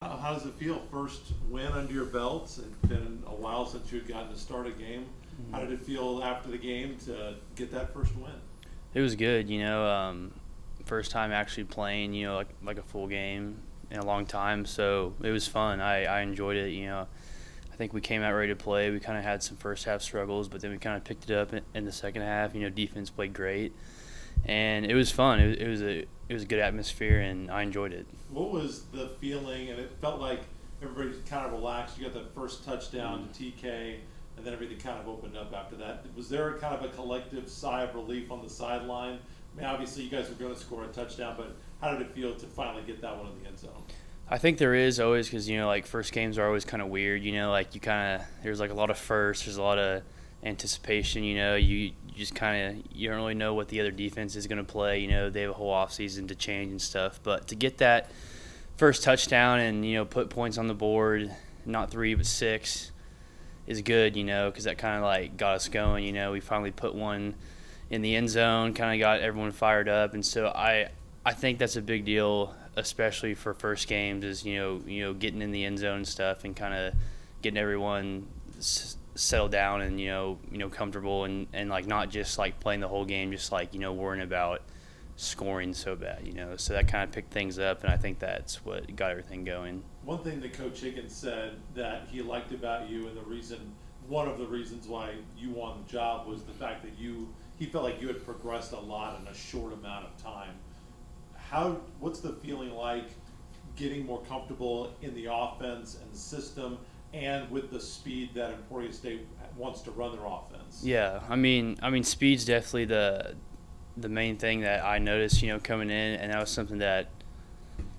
How does it feel? First win under your belt. It's been a while since you had gotten to start a game. How did it feel after the game to get that first win? It was good, first time actually playing, like a full game in a long time. So it was fun. I enjoyed it. I think we came out ready to play. We kind of had some first half struggles, but then we kind of picked it up in the second half. Defense played great, and it was fun. It was a good atmosphere, and I enjoyed it. What was the feeling? And it felt like everybody kind of relaxed. You got that first touchdown to TK, and then everything kind of opened up after that. Was there kind of a collective sigh of relief on the sideline? I mean, obviously you guys were going to score a touchdown, but how did it feel to finally get that one in the end zone? I think there is always because like first games are always kind of weird. Like there's like a lot of firsts. There's a lot of anticipation. You just you don't really know what the other defense is going to play. They have a whole offseason to change and stuff. But to get that first touchdown and put points on the board, not 3 but 6, is good. Because that kind of like got us going. We finally put one in the end zone, kind of got everyone fired up, and so I think that's a big deal, especially for first games, is getting in the end zone and stuff, and kind of getting everyone settled down and comfortable, and like not just like playing the whole game, just like worrying about scoring so bad, so that kind of picked things up, and I think that's what got everything going. One thing that Coach Higgins said that he liked about you, and one of the reasons why you won the job, was the fact that he felt like you had progressed a lot in a short amount of time. What's the feeling like getting more comfortable in the offense and the system, and with the speed that Emporia State wants to run their offense? Yeah, I mean, speed's definitely the main thing that I noticed, coming in, and that was something that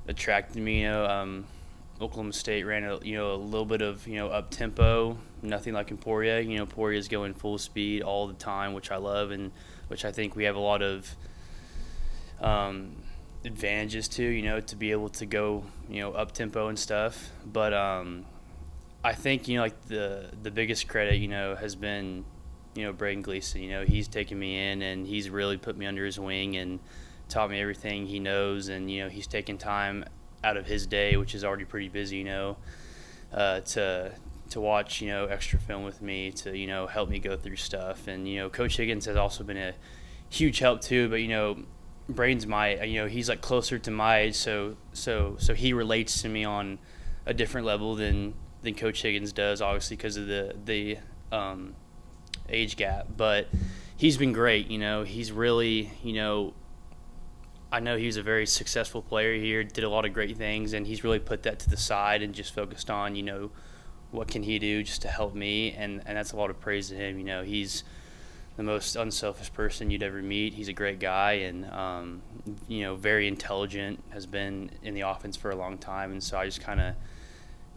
attracted me. Oklahoma State ran a little bit of up tempo, nothing like Emporia. Emporia's going full speed all the time, which I love, and which I think we have a lot of advantages to be able to go up tempo and stuff. But I think like the biggest credit has been Braden Gleason. He's taken me in, and he's really put me under his wing and taught me everything he knows, and he's taken time out of his day, which is already pretty busy, to watch extra film with me, to help me go through stuff. And Coach Higgins has also been a huge help too, but Braden's he's like closer to my age, so he relates to me on a different level than Coach Higgins does, obviously because of the age gap. But he's been great. He's really I know he was a very successful player here, did a lot of great things, and he's really put that to the side and just focused on what can he do just to help me, and that's a lot of praise to him. He's the most unselfish person you'd ever meet. He's a great guy, and very intelligent, has been in the offense for a long time, and so I just kind of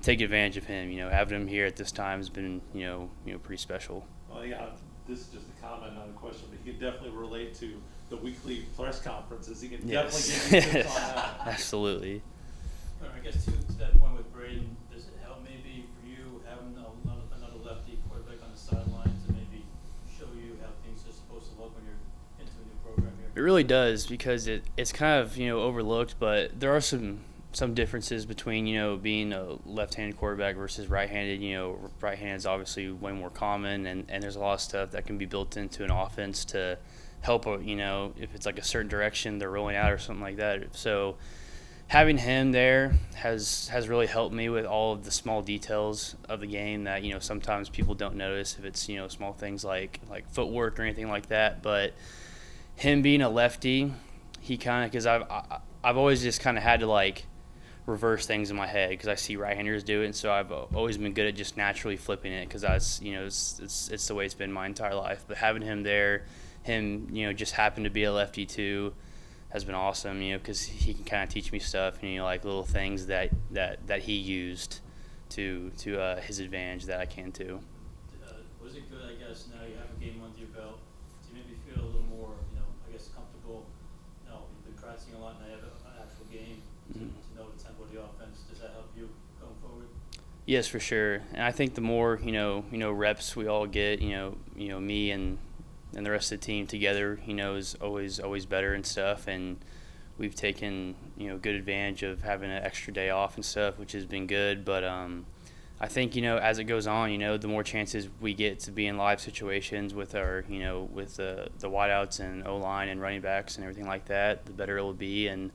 take advantage of him. Having him here at this time has been pretty special. Well, yeah, this is just a comment, not a question, but he can definitely relate to the weekly press conferences. He can definitely give you tips on that. Absolutely. I guess to that point with Braden, does it help maybe for you having another lefty quarterback on the sideline to maybe show you how things are supposed to look when you're into a new program here? It really does, because it's kind of overlooked, but there are some differences between being a left-handed quarterback versus right-handed. Right-handed is obviously way more common, and there's a lot of stuff that can be built into an offense to help if it's like a certain direction they're rolling out or something like that. So having him there has really helped me with all of the small details of the game that sometimes people don't notice if it's small things like footwork or anything like that. But him being a lefty, he kind of, because I've always just kind of had to like reverse things in my head because I see right-handers do it, and so I've always been good at just naturally flipping it because that's it's the way it's been my entire life. But having him there, him just happened to be a lefty too, has been awesome. Because he can kind of teach me stuff, like little things that he used to his advantage that I can too. Was it good? I guess now you have a game under your belt. Do you maybe feel a little more, I guess comfortable? You've been practicing a lot, and now you have an actual game to know the tempo of the offense. Does that help you going forward? Yes, for sure. And I think the more reps we all get, me and the rest of the team together, is always better and stuff. And we've taken good advantage of having an extra day off and stuff, which has been good. But I think as it goes on, the more chances we get to be in live situations with our with the wideouts and O-line and running backs and everything like that, the better it will be. And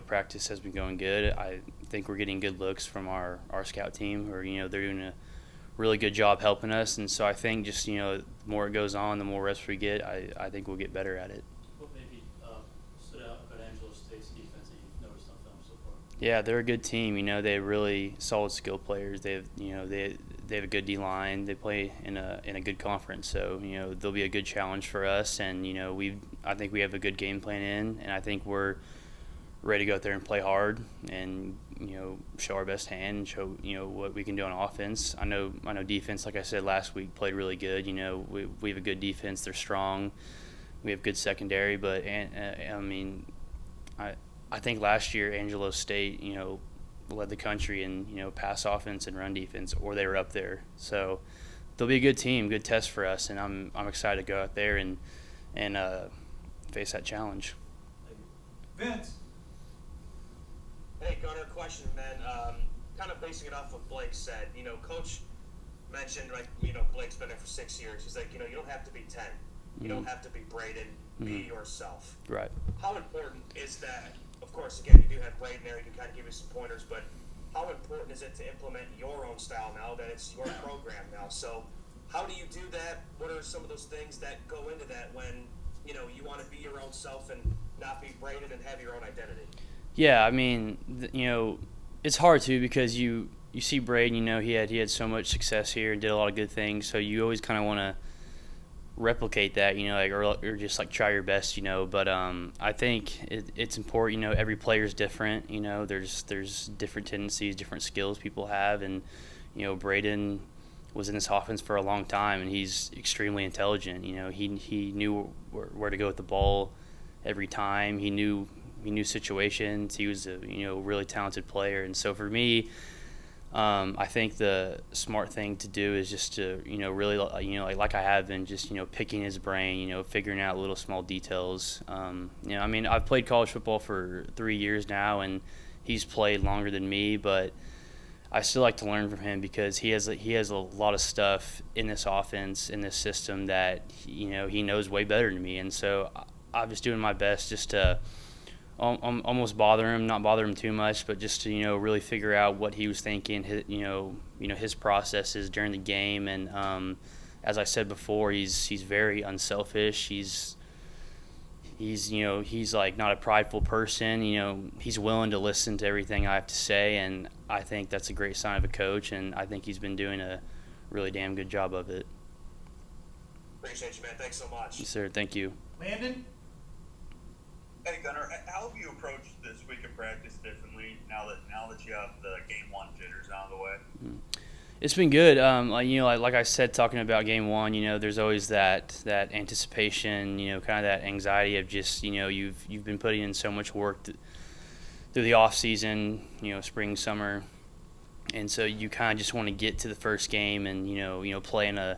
practice has been going good. I think we're getting good looks from our scout team, or they're doing a really good job helping us. And so I think just the more it goes on, the more reps we get, I think we'll get better at it. What maybe stood out about Angelo State's defense that you've noticed on film so far? Yeah, they're a good team. They have really solid skill players. They have they have a good D line. They play in a good conference, so they'll be a good challenge for us. And I think we have a good game plan in, and I think we're ready to go out there and play hard and show our best hand and show what we can do on offense. I know defense, like I said last week, played really good. We have a good defense. They're strong. We have good secondary, but I think last year Angelo State led the country in pass offense and run defense, or they were up there. So they'll be a good team, good test for us, and I'm excited to go out there and face that challenge. Vince. Hey, Gunnar, question, man. Kind of basing it off what Blake said. Coach mentioned, Blake's been there for 6 years. He's like, you don't have to be 10. You don't have to be Braden. Be yourself. Right. How important is that? Of course, again, you do have Braden there. You can kind of give you some pointers, but how important is it to implement your own style now that it's your program now? So how do you do that? What are some of those things that go into that when, you want to be your own self and not be Braden and have your own identity? Yeah, it's hard too, because you see Braden, he had so much success here and did a lot of good things, so you always kind of want to replicate that, or just try your best, but I think it's important. Every player is different. There's different tendencies, different skills people have, and Braden was in this offense for a long time, and he's extremely intelligent. He knew where to go with the ball every time. He knew situations. He was a really talented player, and so for me, I think the smart thing to do is just to really like I have been, just picking his brain, figuring out little small details. I've played college football for 3 years now, and he's played longer than me, but I still like to learn from him, because he has a lot of stuff in this offense, in this system, that he knows way better than me, and so I'm just doing my best just to almost not bother him too much, but just to really figure out what he was thinking, his processes during the game. And as I said before, he's very unselfish. He's not a prideful person. He's willing to listen to everything I have to say, and I think that's a great sign of a coach, and I think he's been doing a really damn good job of it. Appreciate you, man. Thanks so much. Yes, sir. Thank you. Landon? Hey Gunnar, how have you approached this week of practice differently now that you have the game one jitters out of the way? It's been good. Like I said, talking about game one, there's always that anticipation, kind of that anxiety of just, you've been putting in so much work through the off season, spring, summer, and so you kind of just want to get to the first game and play in a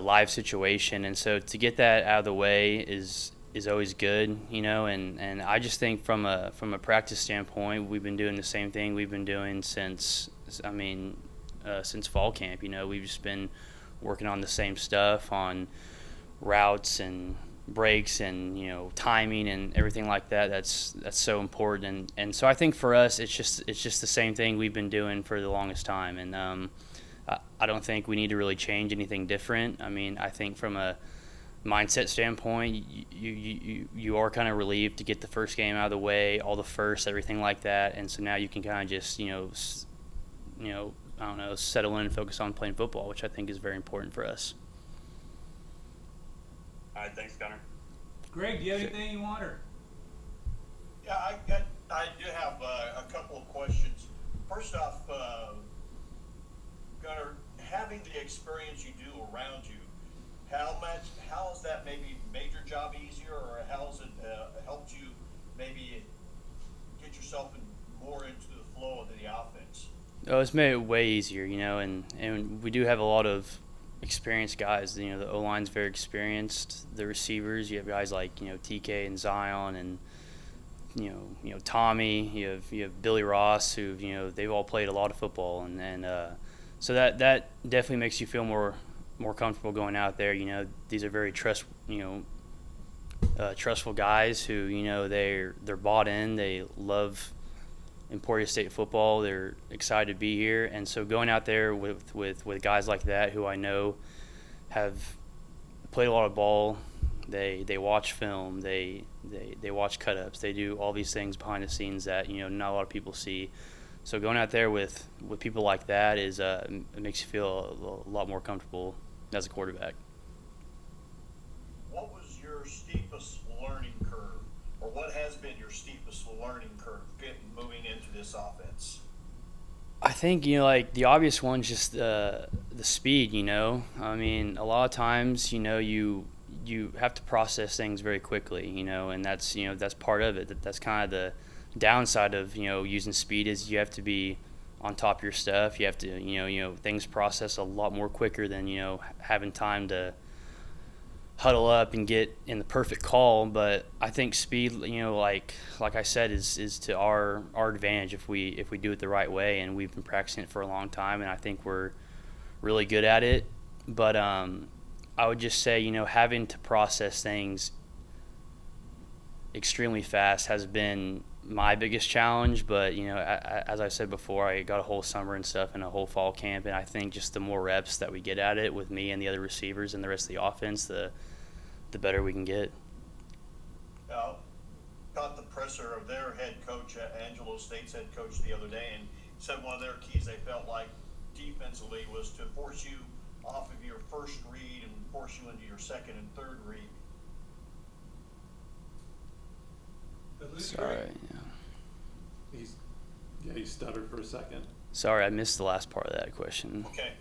live situation, and so to get that out of the way is always good, and I just think from a practice standpoint, we've been doing the same thing we've been doing since fall camp. We've just been working on the same stuff, on routes and breaks and timing and everything like that. That's so important, and so I think for us it's just the same thing we've been doing for the longest time, and I don't think we need to really change anything different. I think from a mindset standpoint, you are kind of relieved to get the first game out of the way, all the firsts, everything like that, and so now you can kind of just settle in and focus on playing football, which I think is very important for us. All right, thanks, Gunnar. Greg, do you have anything you want? Yeah, I do have a couple of questions. First off, Gunnar, having the experience you do around you, how has that maybe made your job easier, or how has it helped you maybe get yourself more into the flow of the offense? Oh, it's made it way easier, and we do have a lot of experienced guys. You know, the O-line's very experienced. The receivers, you have guys like, you know, TK and Zion and, you know Tommy. You have Billy Ross, who, you know, they've all played a lot of football, and so that definitely makes you feel more comfortable going out there. You know, these are very trustful guys who, you know, they're bought in. They love Emporia State football. They're excited to be here, and so going out there with guys like that who I know have played a lot of ball. They watch film. They watch cut-ups. They do all these things behind the scenes that, you know, not a lot of people see. So going out there with people like that is it makes you feel a lot more comfortable as a quarterback. What was your steepest learning curve, or what has been your steepest learning curve moving into this offense? I think, you know, like the obvious one's just the speed. You know, I mean, a lot of times, you know, you have to process things very quickly. You know, and that's, you know, that's part of it. That's kind of the downside of, you know, using speed, is you have to be on top of your stuff. You have to, you know, things process a lot more quicker than, you know, having time to huddle up and get in the perfect call. But I think speed, you know, like I said, is to our advantage if we do it the right way, and we've been practicing it for a long time, and I think we're really good at it. But I would just say, you know, having to process things extremely fast has been my biggest challenge. But, you know, as I said before, I got a whole summer and stuff and a whole fall camp, and I think just the more reps that we get at it with me and the other receivers and the rest of the offense, the better we can get. Caught the presser of their head coach, Angelo State's head coach, the other day, and said one of their keys they felt like defensively was to force you off of your first read and force you into your second and third read. Sorry. Yeah. He stuttered for a second. Sorry, I missed the last part of that question. Okay.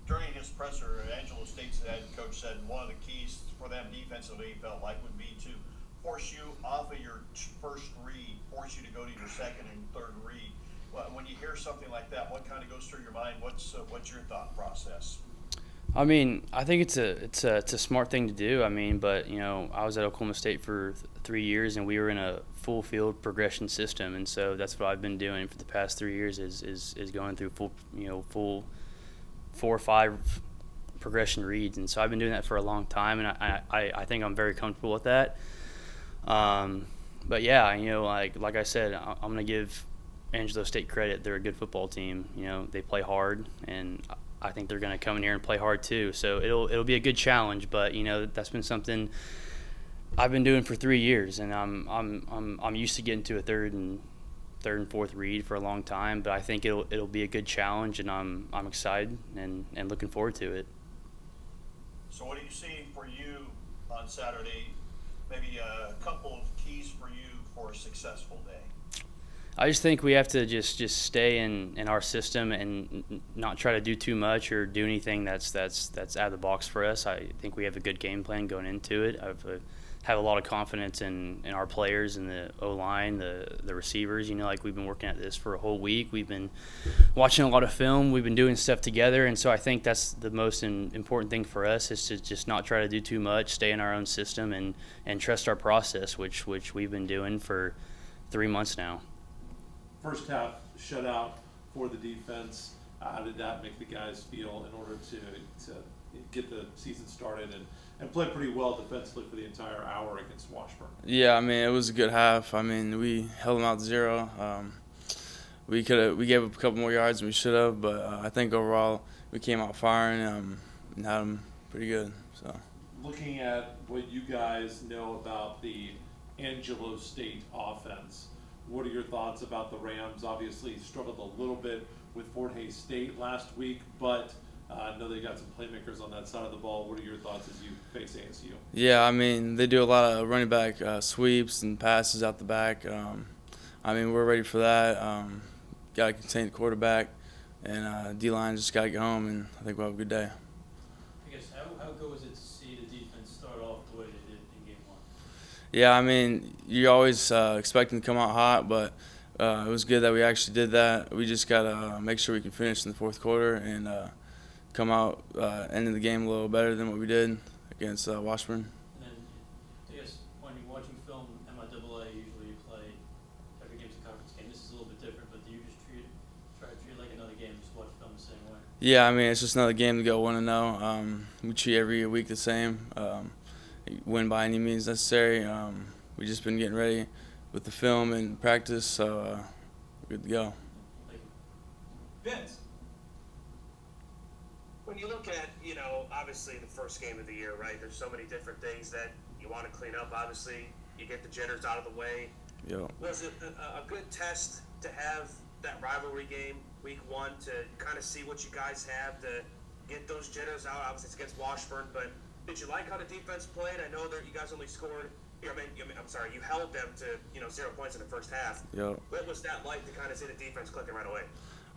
During his presser, Angelo State's head coach said one of the keys for them defensively, he felt like, would be to force you off of your first read, force you to go to your second and third read. When you hear something like that, what kind of goes through your mind? What's your thought process? I mean, I think it's a smart thing to do. I mean, but, you know, I was at Oklahoma State for 3 years, and we were in a full field progression system, and so that's what I've been doing for the past 3 years is going through full 4 or 5 progression reads, and so I've been doing that for a long time, and I think I'm very comfortable with that. But yeah, you know, like I said, I'm gonna give Angelo State credit. They're a good football team. You know, they play hard, and I think they're going to come in here and play hard too. So it'll be a good challenge. But, you know, that's been something I've been doing for 3 years, and I'm used to getting to a third and fourth read for a long time. But I think it'll be a good challenge, and I'm excited and looking forward to it. So what do you see for you on Saturday? Maybe a couple of keys for you for a successful day. I just think we have to just stay in our system and not try to do too much or do anything that's out of the box for us. I think we have a good game plan going into it. I have a lot of confidence in our players and the O-line, the receivers. You know, like, we've been working at this for a whole week. We've been watching a lot of film. We've been doing stuff together, and so I think that's the most important thing for us, is to just not try to do too much, stay in our own system, and trust our process, which we've been doing for 3 months now. First half shutout for the defense. How did that make the guys feel in order to get the season started and play pretty well defensively for the entire hour against Washburn? Yeah, I mean, it was a good half. I mean, we held them out to 0. We gave up a couple more yards than we should have, but I think overall we came out firing and had them pretty good. So, looking at what you guys know about the Angelo State offense, what are your thoughts about the Rams? Obviously struggled a little bit with Fort Hays State last week, but I know they got some playmakers on that side of the ball. What are your thoughts as you face ASU? Yeah, I mean, they do a lot of running back sweeps and passes out the back. I mean, we're ready for that. Got to contain the quarterback, and D-line just got to get home, and I think we'll have a good day. I guess, how good was it to see the defense start off the way they did in game 1? Yeah, I mean, you always expect them to come out hot, but it was good that we actually did that. We just got to make sure we can finish in the fourth quarter and come out ending the game a little better than what we did against Washburn. And then, I guess, when you're watching film, MIAA, usually you play every game's a conference game. This is a little bit different, but do you just try to treat it like another game, just watch film the same way? Yeah, I mean, it's just another game to go 1-0. We treat every week the same. Win by any means necessary. We've just been getting ready with the film and practice, so we're good to go. Thank you. Vince. When you look at, obviously the first game of the year, right, there's so many different things that you want to clean up. Obviously, you get the jitters out of the way. Yo. Was it a good test to have that rivalry game week 1 to kind of see what you guys have to get those jitters out? Obviously, it's against Washburn, but did you like how the defense played? I know that you guys only scored. You held them to 0 points in the first half. Yo. What was that like to kind of see the defense clicking right away?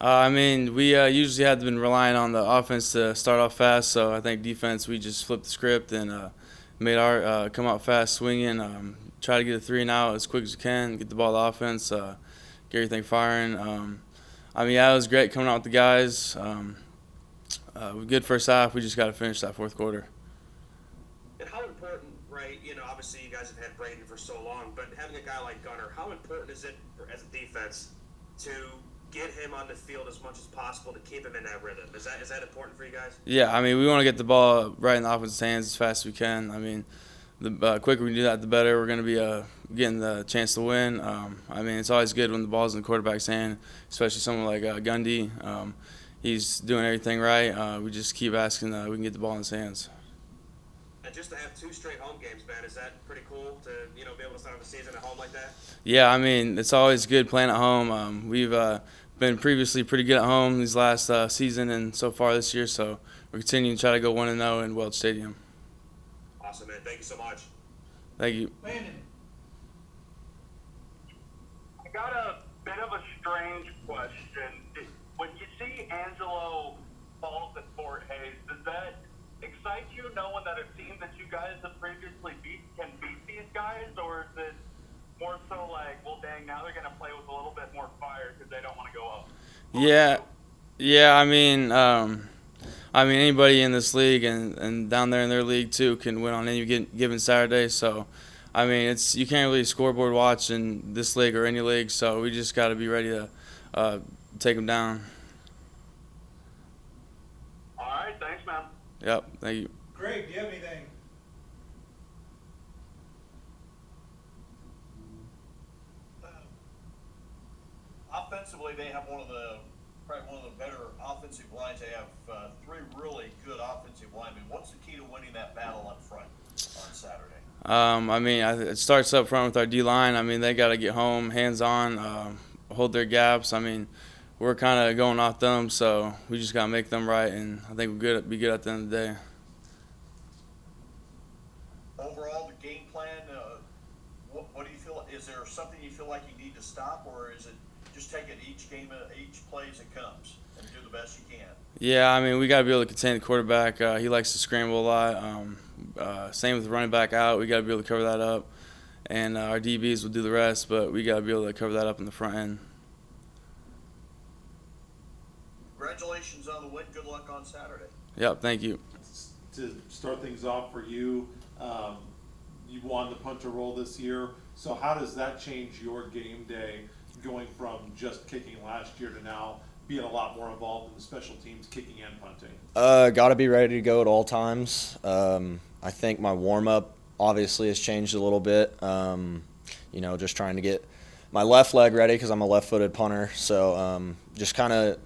I mean, we usually had been relying on the offense to start off fast, so I think defense, we just flipped the script and made our come out fast, swinging, try to get a 3 and out as quick as we can, get the ball to the offense, get everything firing. It was great coming out with the guys. We good first half. We just got to finish that fourth quarter. And how important, right, obviously you guys have had Braden for so long, but having a guy like Gunnar, how important is it as a defense to get him on the field as much as possible to keep him in that rhythm? Is that important for you guys? Yeah, we want to get the ball right in the offense's hands as fast as we can. The quicker we do that, the better. We're going to be getting the chance to win. It's always good when the ball's in the quarterback's hand, especially someone like Gundy. He's doing everything right. We just keep asking we can get the ball in his hands. And just to have 2 straight home games, man, is that pretty cool to be able to start off the season at home like that? Yeah, it's always good playing at home. We've been previously pretty good at home these last season and so far this year, so we're continuing to try to go 1-0 in Welch Stadium. Awesome, man. Thank you so much. Thank you. Landon. I got a bit of a strange question. When you see Angelo fall at Fort Hays, does that excite you knowing that a team that you guys have previously beat can beat these guys, or is it more so like, well, dang, now they're going to play with a little bit more fire because they don't want to go up? Anybody in this league and down there in their league too can win on any given Saturday. So, you can't really scoreboard watch in this league or any league. So we just got to be ready to take them down. All right, thanks, man. Yep, thank you. Greg, do you have anything? Offensively, they have probably one of the better offensive lines. They have 3 really good offensive linemen. What's the key to winning that battle up front on Saturday? It starts up front with our D-line. They got to get home, hands-on, hold their gaps. We're kind of going off them, so we just got to make them right, and I think we'll be good at the end of the day. Overall, the game plan, what do you feel? Is there something you feel like you need to stop, or is it just take it each play as it comes and do the best you can? Yeah, we got to be able to contain the quarterback. He likes to scramble a lot. Same with running back out. We got to be able to cover that up, and our DBs will do the rest, but we got to be able to cover that up in the front end. Congratulations on the win. Good luck on Saturday. Yep, thank you. To start things off for you, you won the punter role this year. So how does that change your game day, going from just kicking last year to now being a lot more involved in the special teams, kicking and punting? Got to be ready to go at all times. I think my warm-up obviously has changed a little bit. Just trying to get my left leg ready because I'm a left-footed punter. So just kind of,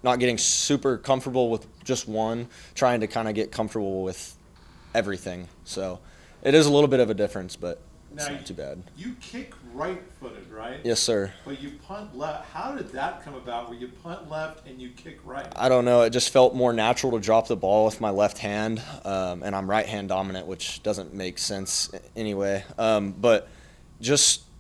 not getting super comfortable with just one, trying to kind of get comfortable with everything. So it is a little bit of a difference, but it's not too bad. You kick right-footed, right? Yes, sir. But you punt left. How did that come about where you punt left and you kick right? I don't know. It just felt more natural to drop the ball with my left hand, and I'm right-hand dominant, which doesn't make sense anyway. But just –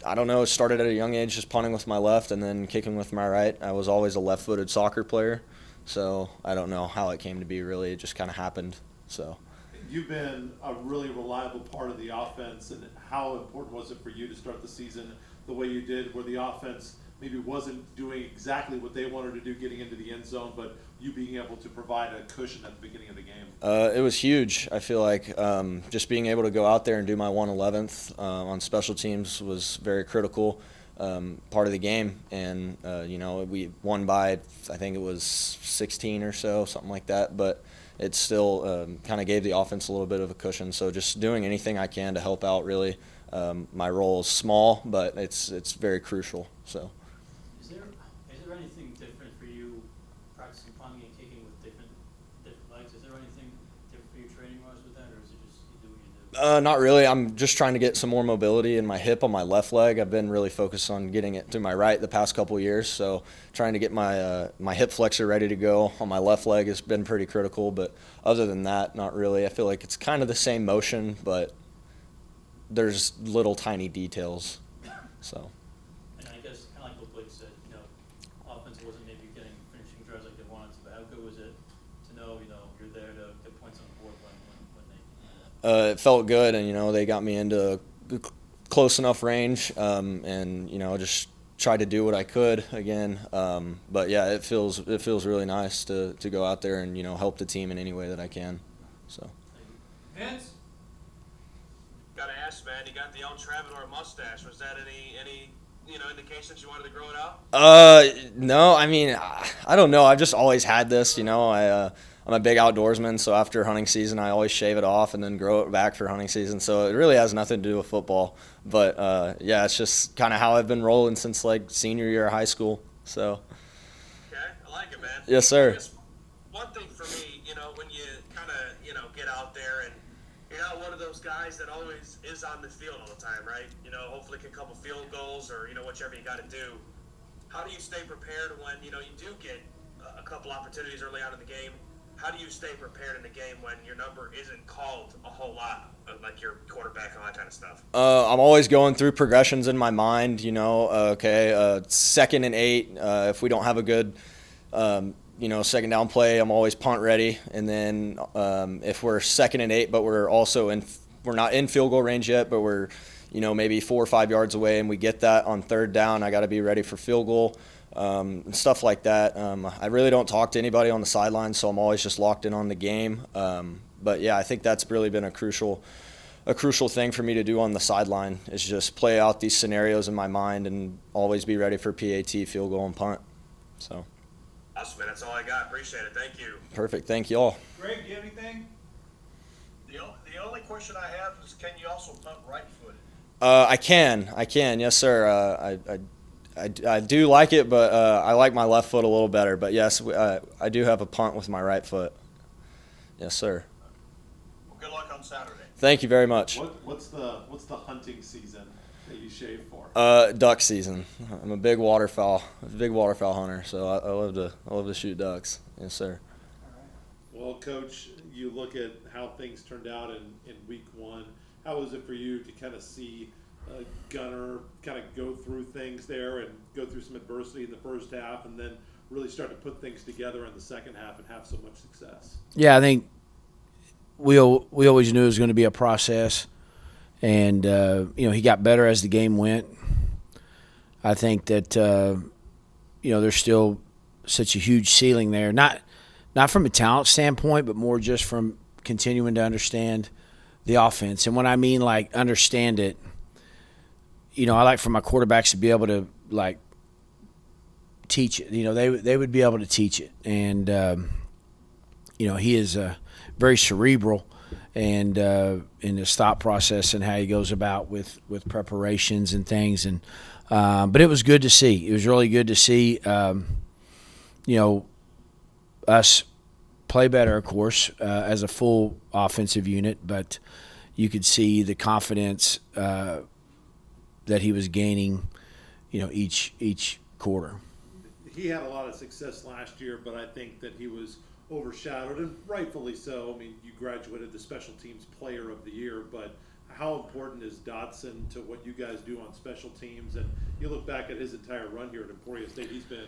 I don't know, it started at a young age just punting with my left and then kicking with my right. I was always a left-footed soccer player, so I don't know how it came to be really. It just kind of happened. So You've been a really reliable part of the offense, and how important was it for you to start the season the way you did, where the offense maybe wasn't doing exactly what they wanted to do getting into the end zone, but you being able to provide a cushion at the beginning of the game? It was huge. I feel like just being able to go out there and do my 111th on special teams was very critical part of the game. And, we won by, I think it was 16 or so, something like that. But it still kind of gave the offense a little bit of a cushion. So just doing anything I can to help out, really. My role is small, but it's very crucial. So. Is there anything different for you practicing punting and kicking with different legs? Is there anything different for you training wise with that, or is it just you do what you do? Not really. I'm just trying to get some more mobility in my hip on my left leg. I've been really focused on getting it to my right the past couple of years. So trying to get my hip flexor ready to go on my left leg has been pretty critical. But other than that, not really. I feel like it's kind of the same motion, but there's little tiny details. So. And I guess kind of like what Blake said, offense wasn't maybe getting finishing drives like they wanted to, but how good was it to know, you're there to get points on the board when they? It felt good, and they got me into close enough range, and just tried to do what I could again. But yeah, it feels really nice to go out there and help the team in any way that I can. So. Vince? Gotta ask, man, you got the El Tramador mustache. Was that any indications you wanted to grow it out? No, I mean, I don't know. I've just always had this, I'm a big outdoorsman, so after hunting season, I always shave it off and then grow it back for hunting season. So it really has nothing to do with football. But, yeah, it's just kind of how I've been rolling since, senior year of high school. So. Okay, I like it, man. Yes, sir. I guess one thing for me, when you kind of, get out there and you're not one of those guys that always is on the field all the time, right? Hopefully kick a couple field goals or, whatever you got to do. How do you stay prepared when, you do get a couple opportunities early on in the game? How do you stay prepared in the game when your number isn't called a whole lot, like your quarterback and all that kind of stuff? I'm always going through progressions in my mind, okay, 2nd and 8, if we don't have a good second down play, I'm always punt ready. And then if we're 2nd and 8, but we're also we're not in field goal range yet, but we're, maybe 4 or 5 yards away and we get that on 3rd down, I got to be ready for field goal and stuff like that. I really don't talk to anybody on the sideline, so I'm always just locked in on the game. But yeah, I think that's really been a crucial thing for me to do on the sideline is just play out these scenarios in my mind and always be ready for PAT, field goal, and punt. So. Awesome, man. That's all I got. Appreciate it. Thank you. Perfect. Thank you all. Greg, do you have anything? The only question I have is, can you also punt right-footed? I can. Yes, sir. I do like it, but I like my left foot a little better. But yes, I do have a punt with my right foot. Yes, sir. Well, good luck on Saturday. Thank you very much. What's the hunting season that you shave for? Duck season. I'm a big waterfowl hunter, so I love to shoot ducks. Yes, sir. Well, Coach, you look at how things turned out in week 1. How was it for you to kind of see Gunnar kind of go through things there and go through some adversity in the first half and then really start to put things together in the second half and have so much success? Yeah, I think we always knew it was going to be a process. And, he got better as the game went. I think that, there's still such a huge ceiling there. Not from a talent standpoint, but more just from continuing to understand the offense. And when I mean, understand it, I like for my quarterbacks to be able to, teach it. They would be able to teach it. And, he is very cerebral. And in his thought process and how he goes about with preparations and things, and but it was good to see. It was really good to see, us play better, of course, as a full offensive unit. But you could see the confidence that he was gaining, each quarter. He had a lot of success last year, but I think that he was overshadowed, and rightfully so. I mean, you graduated the Special Teams Player of the Year, but how important is Dodson to what you guys do on special teams? And you look back at his entire run here at Emporia State, he's been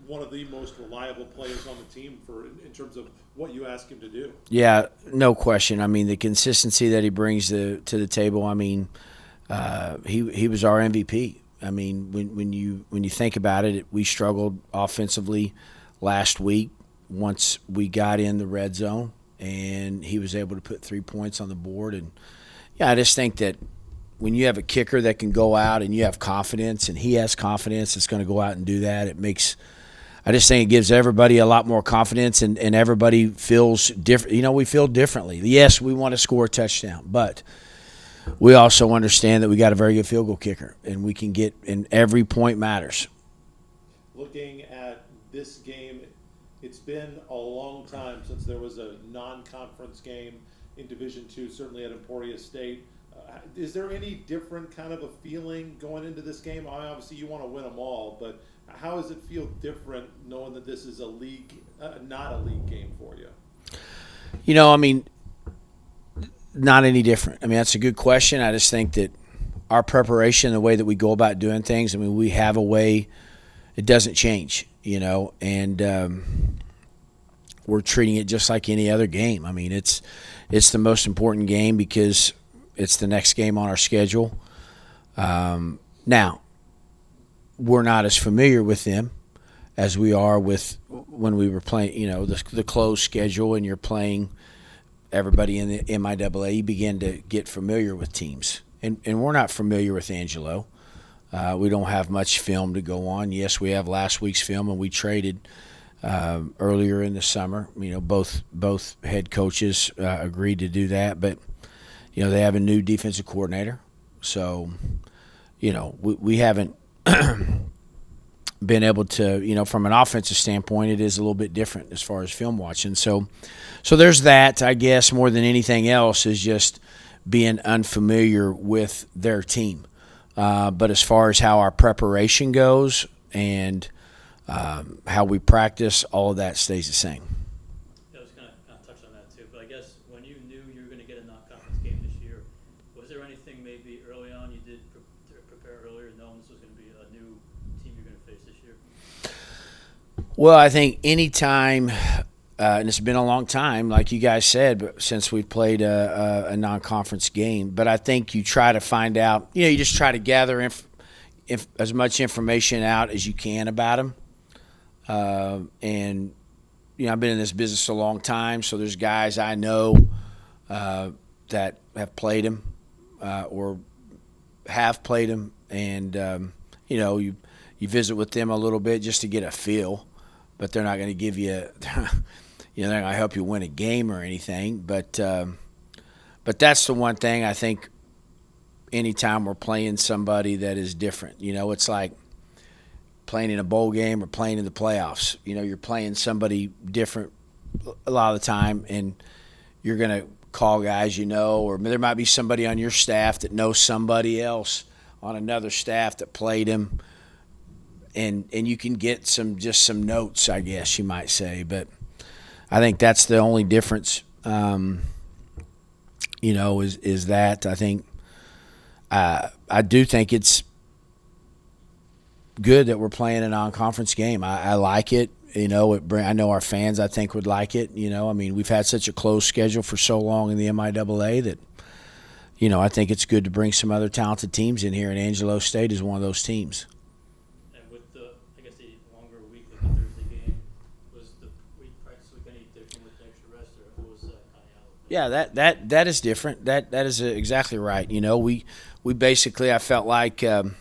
one of the most reliable players on the team in terms of what you ask him to do. Yeah, no question. I mean, the consistency that he brings to the table. I mean, he was our MVP. I mean, when you think about it, we struggled offensively last week once we got in the red zone, and he was able to put 3 points on the board. And, yeah, I just think that when you have a kicker that can go out and you have confidence and he has confidence that's going to go out and do that, I just think it gives everybody a lot more confidence, and everybody feels different. You know, we feel differently. Yes, we want to score a touchdown, but we also understand that we got a very good field goal kicker, and we can get – and every point matters. Looking at this game, it's been a long time since there was a non-conference game in Division II, certainly at Emporia State. Is there any different kind of a feeling going into this game? Obviously, you want to win them all, but how does it feel different knowing that this is a league, not a league game for you? You know, I mean, not any different. I mean, that's a good question. I just think that our preparation, the way that we go about doing things, I mean, we have a way, it doesn't change, you know, and we're treating it just like any other game. I mean, it's the most important game because it's the next game on our schedule. Now, we're not as familiar with them as we are with when we were playing, you know, the closed schedule, and you're playing everybody in the MIAA. You begin to get familiar with teams. And we're not familiar with Angelo. We don't have much film to go on. Yes, we have last week's film, and we traded earlier in the summer. You know, both head coaches agreed to do that. But, you know, they have a new defensive coordinator. So, you know, we haven't been able to, you know, from an offensive standpoint, it is a little bit different as far as film watching. So there's that, I guess, more than anything else is just being unfamiliar with their team. But as far as how our preparation goes and how we practice, all of that stays the same. I was going to touch on that too, but I guess when you knew you were going to get a non-conference game this year, was there anything maybe early on you did to prepare earlier, knowing this was going to be a new team you're going to face this year? Well, I think any time, and it's been a long time, like you guys said, but since we've played a non-conference game. But I think you try to find out, you know, you just try to gather as much information out as you can about them. And, you know, I've been in this business a long time, so there's guys I know that have played him or have played him. And, you know, you visit with them a little bit just to get a feel. But they're not going to give you, you know, they're not going to help you win a game or anything. But that's the one thing I think anytime we're playing somebody that is different. You know, it's like playing in a bowl game or playing in the playoffs. You know, you're playing somebody different a lot of the time, and you're going to call guys you know, or there might be somebody on your staff that knows somebody else on another staff that played him. And you can get some notes, I guess you might say. But I think that's the only difference, you know, is that I think I do think it's good that we're playing a non-conference game. I like it. You know, I know our fans, I think, would like it. You know, I mean, we've had such a close schedule for so long in the MIAA that, you know, I think it's good to bring some other talented teams in here, and Angelo State is one of those teams. Yeah, that is different. That is exactly right. You know, we basically, I felt like, you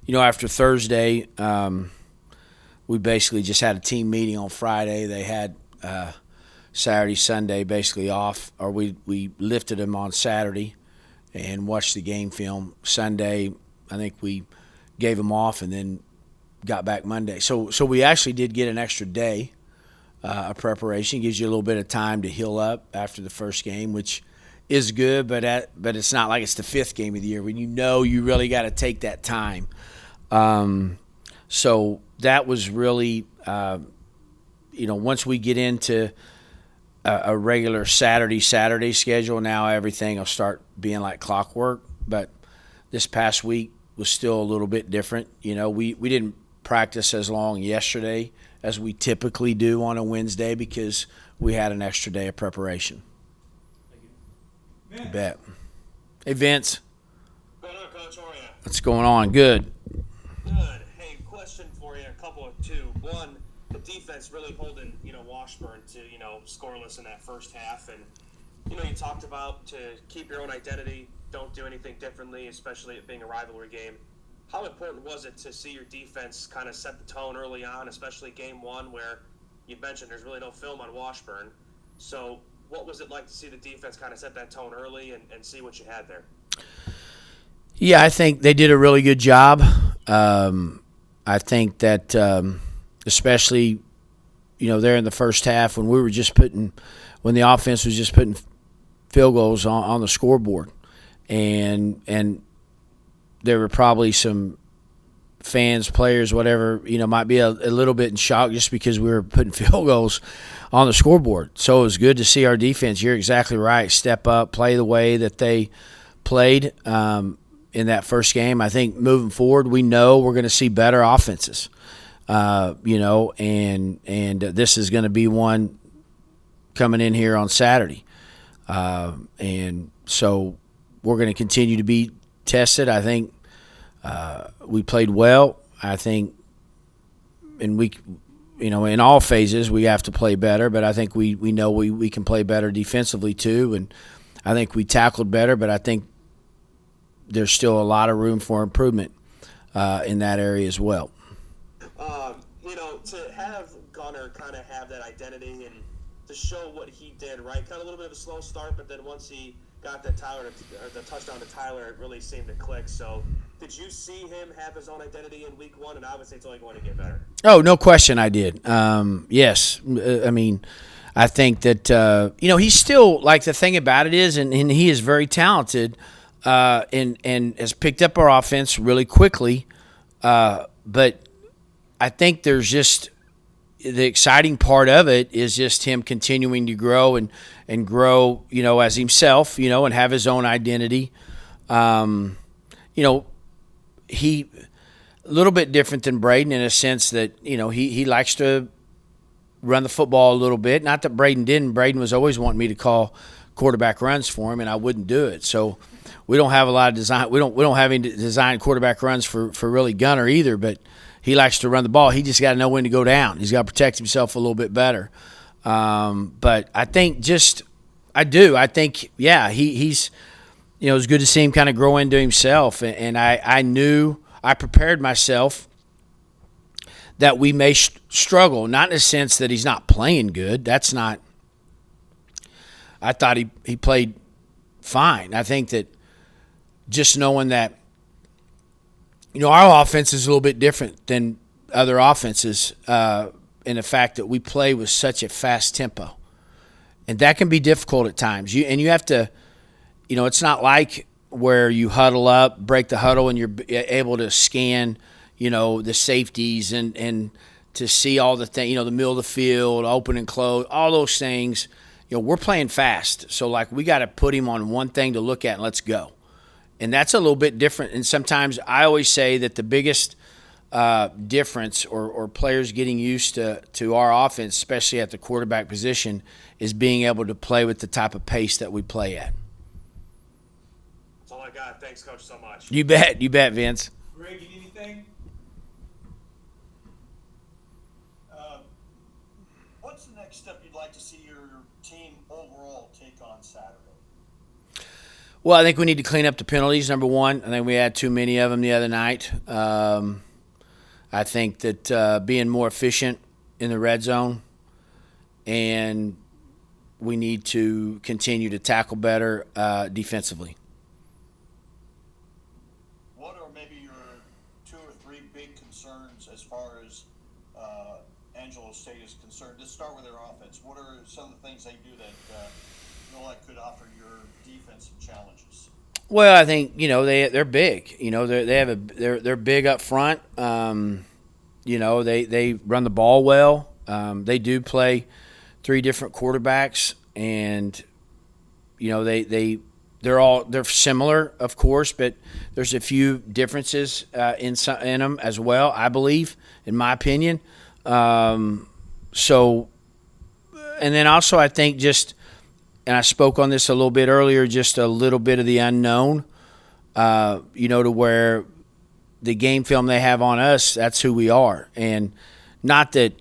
know, after Thursday, we basically just had a team meeting on Friday. They had Saturday, Sunday basically off, or we lifted them on Saturday and watched the game film. Sunday, I think we gave them off and then got back Monday. So we actually did get an extra day. A preparation gives you a little bit of time to heal up after the first game, which is good, but it's not like it's the fifth game of the year when you know you really got to take that time. So that was really, you know, once we get into a regular Saturday schedule, now everything will start being like clockwork. But this past week was still a little bit different. You know, we didn't practice as long yesterday as we typically do on a Wednesday because we had an extra day of preparation. Thank you. You bet. Hey, Vince. Coach, how are you? What's going on? Good. two. One, the defense really holding, Washburn to, scoreless in that first half. And, you talked about to keep your own identity, don't do anything differently, especially it being a rivalry game. How important was it to see your defense kind of set the tone early on, especially game one where you mentioned there's really no film on Washburn? So what was it like to see the defense kind of set that tone early and see what you had there? Yeah, I think they did a really good job. I think that especially, there in the first half when when the offense was just putting field goals on the scoreboard. And there were probably some fans, players, whatever, might be a little bit in shock just because we were putting field goals on the scoreboard. So it was good to see our defense, you're exactly right, step up, play the way that they played in that first game. I think moving forward, we know we're going to see better offenses, and this is going to be one coming in here on Saturday. And so we're going to continue to be tested. I think we played well. I think, and in all phases we have to play better. But I think we know we can play better defensively too. And I think we tackled better. But I think there's still a lot of room for improvement in that area as well. To have Gunnar kind of have that identity and to show what he did, right? Kind of a little bit of a slow start, but then once he got the touchdown to Tyler, it really seemed to click. So did you see him have his own identity in week one? And obviously it's only going to get better. Oh, no question I did. Yes. I think that, he's still, like, the thing about it is, and he is very talented and has picked up our offense really quickly. But I think there's just the exciting part of it is just him continuing to grow and grow, as himself, and have his own identity. He a little bit different than Braden in a sense that, he likes to run the football a little bit. Not that Braden didn't. Braden was always wanting me to call quarterback runs for him, and I wouldn't do it. So we don't have a lot of design. We don't have any design quarterback runs for really Gunnar either, but he likes to run the ball. He just got to know when to go down. He's got to protect himself a little bit better. But I think he's, it's good to see him kind of grow into himself. And I prepared myself that we may struggle, not in the sense that he's not playing good. That's not – I thought he played fine. I think that just knowing that, our offense is a little bit different than other offenses in the fact that we play with such a fast tempo. And that can be difficult at times. You have to – it's not like where you huddle up, break the huddle, and you're able to scan, the safeties and to see all the things, the middle of the field, open and close, all those things. We're playing fast. So, we got to put him on one thing to look at and let's go. And that's a little bit different. And sometimes I always say that the biggest difference or players getting used to our offense, especially at the quarterback position, is being able to play with the type of pace that we play at. That's all I got. Thanks, Coach, so much. You bet, Vince. Greg, you need anything? What's the next step you'd like to see your team overall take on Saturday? Well, I think we need to clean up the penalties, number one. I think we had too many of them the other night. I think that being more efficient in the red zone, and we need to continue to tackle better defensively. What are maybe your 2 or 3 big concerns as far as Angelo State is concerned? Let's start with their offense. What are some of the things they do that could offer your defense some challenges? Well, I think they're big. They're big up front. They run the ball well. They do play 3 different quarterbacks, and they're similar, of course, but there's a few differences in them as well, I believe, in my opinion. And then also I think just, and I spoke on this a little bit earlier, just a little bit of the unknown, to where the game film they have on us, that's who we are. And not that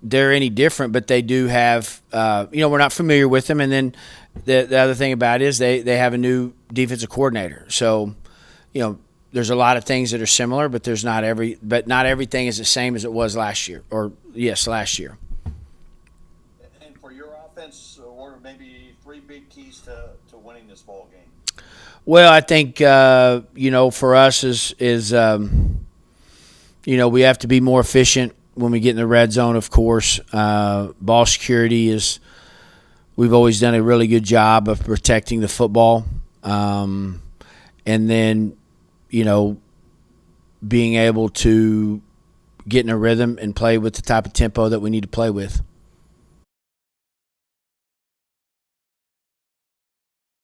they're any different, but they do have, we're not familiar with them. And then the other thing about it is they have a new defensive coordinator. So, there's a lot of things that are similar, but not everything is the same as it was last year. Last year. And for your offense, what are maybe 3 big keys to winning this ball game? Well, I think for us is we have to be more efficient when we get in the red zone. Of course, ball security we've always done a really good job of protecting the football, and then being able to get in a rhythm and play with the type of tempo that we need to play with.